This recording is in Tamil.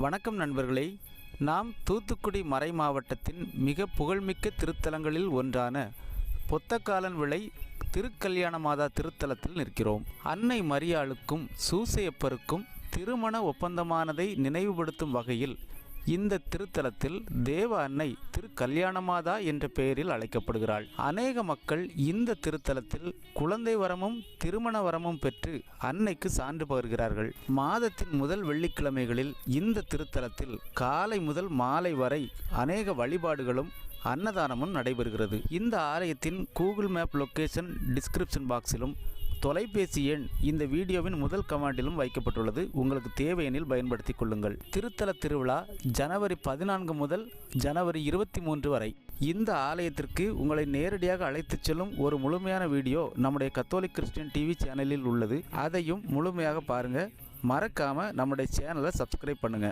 வணக்கம் நண்பர்களே. நாம் தூத்துக்குடி மறை மாவட்டத்தின் மிக புகழ்மிக்க திருத்தலங்களில் ஒன்றான பொத்தக்காலன் விளை திருக்கல்யாண மாதா திருத்தலத்தில் நிற்கிறோம். அன்னை மரியாளுக்கும் சூசையப்பருக்கும் திருமண ஒப்பந்தமானதை நினைவுபடுத்தும் வகையில் இந்த திருத்தலத்தில் தேவ அன்னை திருக்கல்யாணமாதா என்ற பெயரில் அழைக்கப்படுகிறாள். அநேக மக்கள் இந்த திருத்தலத்தில் குழந்தை வரமும் திருமண வரமும் பெற்று அன்னைக்கு சான்று பகர்கிறார்கள். மாதத்தின் முதல் வெள்ளிக்கிழமைகளில் இந்த திருத்தலத்தில் காலை முதல் மாலை வரை அநேக வழிபாடுகளும் அன்னதானமும் நடைபெறுகிறது. இந்த ஆலயத்தின் கூகுள் மேப் லொக்கேஷன் டிஸ்கிரிப்ஷன் பாக்ஸிலும் தொலைபேசி எண் இந்த வீடியோவின் முதல் கமெண்டிலும் வைக்கப்பட்டுள்ளது. உங்களுக்கு தேவையெனில் பயன்படுத்தி கொள்ளுங்கள். திருத்தல திருவிழா ஜனவரி 14 முதல் ஜனவரி 23 வரை. இந்த ஆலயத்திற்கு உங்களை நேரடியாக அழைத்துச் செல்லும் ஒரு முழுமையான வீடியோ நம்முடைய கத்தோலிக் கிறிஸ்டியன் டிவி சேனலில் உள்ளது. அதையும் முழுமையாக பாருங்க. மறக்காம நம்முடைய சேனலை சப்ஸ்கிரைப் பண்ணுங்க.